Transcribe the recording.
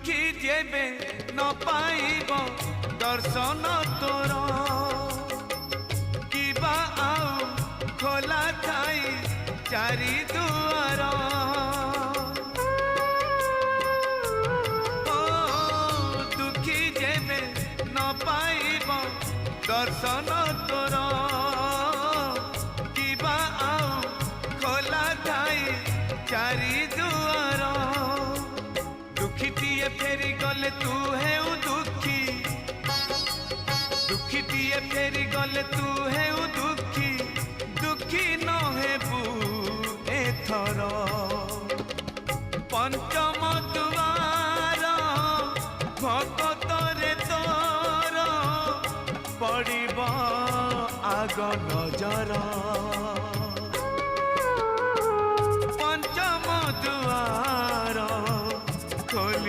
दुखी जेबे न पाइब दर्शन तोर किबा आउ खोला थाई चारि दुआर ओ दुखी जेबे न पाइब दर्शन तोर किबा आउ खोला थाई चारि दुआर दुखीटिए फेरी गले तू है दुखी दुखीटिए फेरी गले तू है दुखी दुखी न हेबू एथर पंचम दुआर भगतरे तोर पड़िब आग नजर।